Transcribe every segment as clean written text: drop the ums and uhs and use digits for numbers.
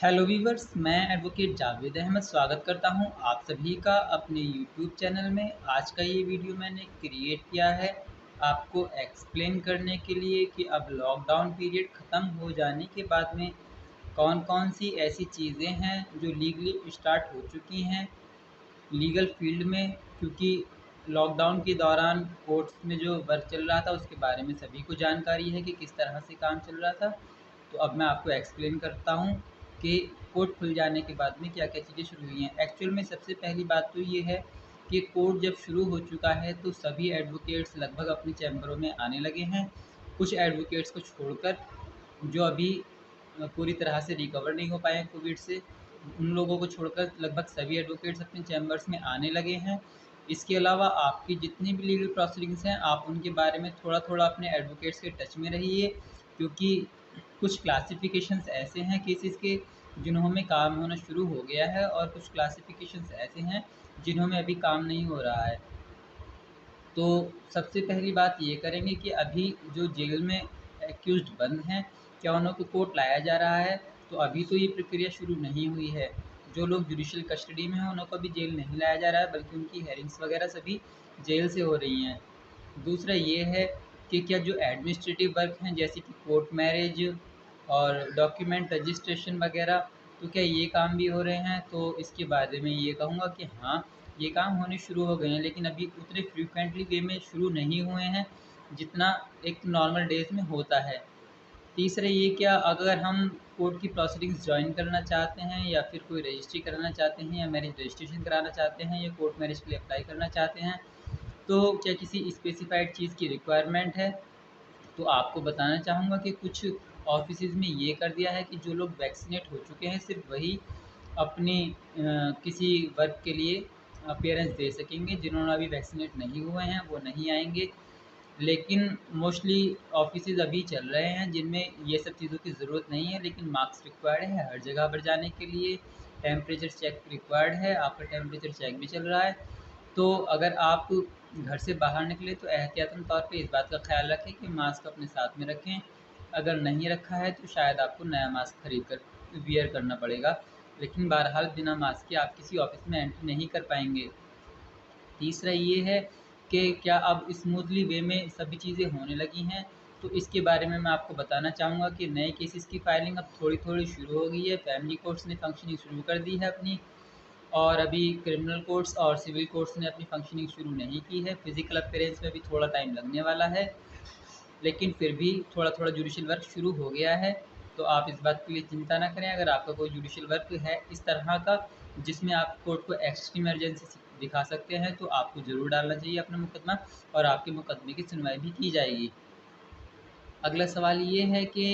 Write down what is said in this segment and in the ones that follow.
Hello viewers, मैं advocate Javed Ahmad स्वागत करता हूं आप सभी का अपने यूट्यूब चैनल में। आज का ये वीडियो मैंने क्रिएट किया है आपको एक्सप्लेन करने के लिए कि अब लॉकडाउन पीरियड ख़त्म हो जाने के बाद में कौन-कौन सी ऐसी चीज़ें हैं जो लीगली स्टार्ट हो चुकी हैं लीगल फील्ड में। क्योंकि लॉकडाउन के दौरान कोर्ट्स में जो वर्क चल रहा था उसके बारे में सभी को जानकारी है कि किस तरह से काम चल रहा था। तो अब मैं आपको एक्सप्लेन करता हूँ कि कोर्ट खुल जाने के बाद में क्या-क्या चीज़ें शुरू हुई हैं। एक्चुअल में सबसे पहली बात तो ये है कि कोर्ट जब शुरू हो चुका है तो सभी एडवोकेट्स लगभग अपने चैम्बरों में आने लगे हैं। कुछ एडवोकेट्स को छोड़कर जो अभी पूरी तरह से रिकवर नहीं हो पाए हैं कोविड से, उन लोगों को छोड़कर लगभग सभी एडवोकेट्स अपने चैम्बर्स में आने लगे हैं। इसके अलावा आपकी जितनी भी लीगल प्रोसीडिंग्स हैं, आप उनके बारे में थोड़ा-थोड़ा अपने एडवोकेट्स के टच में रहिए, क्योंकि कुछ क्लासिफ़िकेशंस ऐसे हैं केसेस के जिन्हों में काम होना शुरू हो गया है और कुछ क्लासिफ़िकेशंस ऐसे हैं जिन्हों में अभी काम नहीं हो रहा है। तो सबसे पहली बात ये करेंगे कि अभी जो जेल में एक्यूज़्ड बंद हैं, क्या उन्हें को कोर्ट लाया जा रहा है? तो अभी तो ये प्रक्रिया शुरू नहीं हुई है। जो लोग जुडिशियल कस्टडी में हैं, उनको अभी जेल नहीं लाया जा रहा है, बल्कि उनकी हेयरिंग्स वगैरह सभी जेल से हो रही हैं। दूसरा ये है कि क्या जो एडमिनिस्ट्रेटिव वर्क हैं, जैसे कि कोर्ट मैरिज और डॉक्यूमेंट रजिस्ट्रेशन वगैरह, तो क्या ये काम भी हो रहे हैं? तो इसके बारे में ये कहूँगा कि हाँ, ये काम होने शुरू हो गए हैं, लेकिन अभी उतने फ्रीक्वेंटली वे में शुरू नहीं हुए हैं, जितना एक नॉर्मल डेज़ में होता है। तीसरा ये क्या अगर हम कोर्ट की प्रोसीडिंग्स जॉइन करना चाहते हैं या फिर कोई रजिस्ट्री कराना चाहते हैं या मैरिज रजिस्ट्रेशन कराना चाहते हैं या कोर्ट मैरिज के लिए अप्लाई करना चाहते हैं, तो क्या किसी स्पेसिफ़ाइड चीज़ की रिक्वायरमेंट है? तो आपको बताना चाहूँगा कि कुछ ऑफ़िसेज़ में ये कर दिया है कि जो लोग वैक्सीनेट हो चुके हैं, सिर्फ़ वही अपनी किसी वर्क के लिए अपीयरेंस दे सकेंगे। जिन्होंने अभी वैक्सीनेट नहीं हुए हैं, वो नहीं आएँगे। लेकिन मोस्टली ऑफ़िसेज़ अभी चल रहे हैं जिनमें ये सब चीज़ों की ज़रूरत नहीं है, लेकिन मास्क रिक्वायर्ड है हर जगह पर जाने के लिए। टेम्परेचर चेक रिक्वायर्ड है, आपका टेम्परेचर चेक भी चल रहा है। तो अगर आप घर से बाहर निकलें तो एहतियातन तौर पे इस बात का ख़्याल रखें कि मास्क अपने साथ में रखें। अगर नहीं रखा है तो शायद आपको नया मास्क खरीद कर वियर करना पड़ेगा। लेकिन बहरहाल बिना मास्क के आप किसी ऑफ़िस में एंट्री नहीं कर पाएँगे। तीसरा ये है कि क्या अब स्मूथली वे में सभी चीज़ें होने लगी हैं, तो इसके बारे में मैं आपको बताना चाहूँगा कि नए केसेस की फाइलिंग अब थोड़ी-थोड़ी शुरू हो गई है। फैमिली कोर्ट्स ने फंक्शनिंग शुरू कर दी है अपनी, और अभी क्रिमिनल कोर्ट्स और सिविल कोर्ट्स ने अपनी फंक्शनिंग शुरू नहीं की है। फिज़िकल अपीयरेंस में भी थोड़ा टाइम लगने वाला है, लेकिन फिर भी थोड़ा-थोड़ा जुडिशियल वर्क शुरू हो गया है। तो आप इस बात के लिए चिंता ना करें। अगर आपका कोई जुडिशियल वर्क है इस तरह का जिसमें आप कोर्ट को एक्सट्रीम इमरजेंसी दिखा सकते हैं, तो आपको ज़रूर डालना चाहिए अपना मुकदमा, और आपके मुकदमे की सुनवाई भी की जाएगी। अगला सवाल ये है कि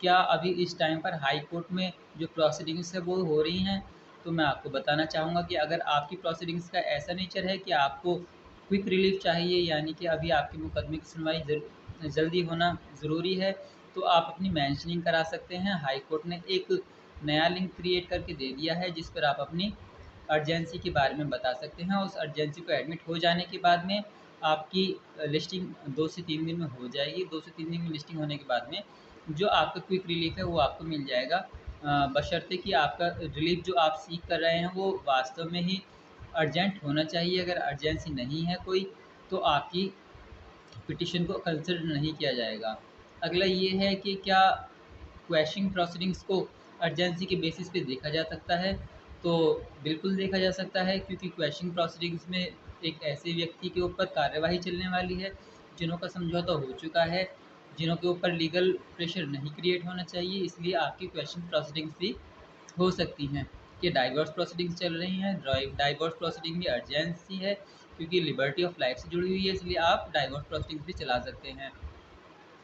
क्या अभी इस टाइम पर हाई कोर्ट में जो प्रोसीडिंग्स है वो हो रही हैं? तो मैं आपको बताना चाहूँगा कि अगर आपकी प्रोसीडिंग्स का ऐसा नेचर है कि आपको क्विक रिलीफ चाहिए, यानी कि अभी आपके मुकदमे की सुनवाई जल्दी होना ज़रूरी है, तो आप अपनी मेंशनिंग करा सकते हैं। हाई कोर्ट ने एक नया लिंक क्रिएट करके दे दिया है जिस पर आप अपनी अर्जेंसी के बारे में बता सकते हैं। उस अर्जेंसी को एडमिट हो जाने के बाद में आपकी लिस्टिंग 2 से 3 दिन में हो जाएगी। 2 से 3 दिन की लिस्टिंग होने के बाद में जो आपका क्विक रिलीफ़ है वो आपको मिल जाएगा। बशर्ते कि आपका रिलीफ़ जो आप सीक कर रहे हैं वो वास्तव में ही अर्जेंट होना चाहिए। अगर अर्जेंसी नहीं है कोई, तो आपकी पिटीशन को कंसिडर नहीं किया जाएगा। अगला ये है कि क्या क्वैशिंग प्रोसीडिंग्स को अर्जेंसी के बेसिस पे देखा जा सकता है? तो बिल्कुल देखा जा सकता है, क्योंकि क्वैशिंग प्रोसीडिंग्स में एक ऐसे व्यक्ति के ऊपर कार्यवाही चलने वाली है, जिन्हों का समझौता हो चुका है, जिन्हों के ऊपर लीगल प्रेशर नहीं क्रिएट होना चाहिए, इसलिए आपकी क्वैशिंग प्रोसीडिंग्स भी हो सकती हैं। कि डाइवोर्स प्रोसीडिंग्स चल रही हैं, डाइवोर्स प्रोसीडिंग में अर्जेंसी है, क्योंकि लिबर्टी ऑफ लाइफ से जुड़ी हुई है, इसलिए आप डाइवोर्स प्रोसीडिंग्स भी चला सकते हैं।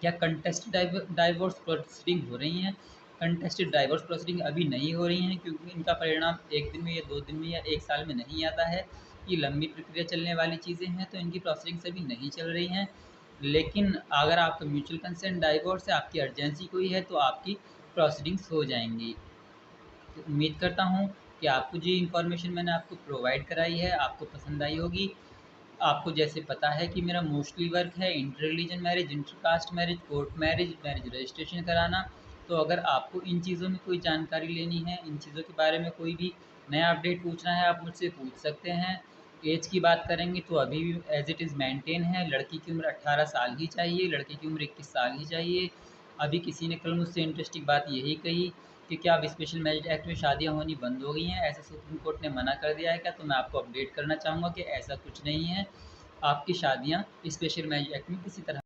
क्या कंटेस्टेड डाइवोर्स प्रोसीडिंग हो रही हैं? कंटेस्टेड डाइवोर्स प्रोसीडिंग अभी नहीं हो रही हैं, क्योंकि इनका परिणाम 1 दिन में या 2 दिन में या 1 साल में नहीं आता है। ये लंबी प्रक्रिया चलने वाली चीज़ें हैं, तो इनकी प्रोसीडिंग्स अभी नहीं चल रही हैं। लेकिन अगर आपका म्यूचुअल कंसेंट डाइवोर्स है, आपकी अर्जेंसी कोई है, तो आपकी प्रोसीडिंग्स हो जाएँगी। तो उम्मीद करता हूँ कि आपको जो इन्फॉर्मेशन मैंने आपको प्रोवाइड कराई है, आपको पसंद आई होगी। आपको जैसे पता है कि मेरा मोस्टली वर्क है inter religion marriage, inter caste marriage, court marriage, marriage registration कराना, तो अगर आपको इन चीज़ों में कोई जानकारी लेनी है, इन चीज़ों के बारे में कोई भी नया अपडेट पूछना है, आप मुझसे पूछ सकते हैं। एज की बात करेंगे तो अभी भी एज़ इट इज़ मेंटेन है, लड़की की उम्र 18 साल ही चाहिए, लड़के की उम्र 21 साल ही चाहिए। अभी किसी ने कल मुझसे इंटरेस्टिंग बात यही कही कि क्या अब स्पेशल मैरिज एक्ट में शादियाँ होनी बंद हो गई हैं, ऐसा सुप्रीम कोर्ट ने मना कर दिया है क्या? तो मैं आपको अपडेट करना चाहूँगा कि ऐसा कुछ नहीं है। आपकी शादियाँ स्पेशल मैरिज एक्ट में किसी तरह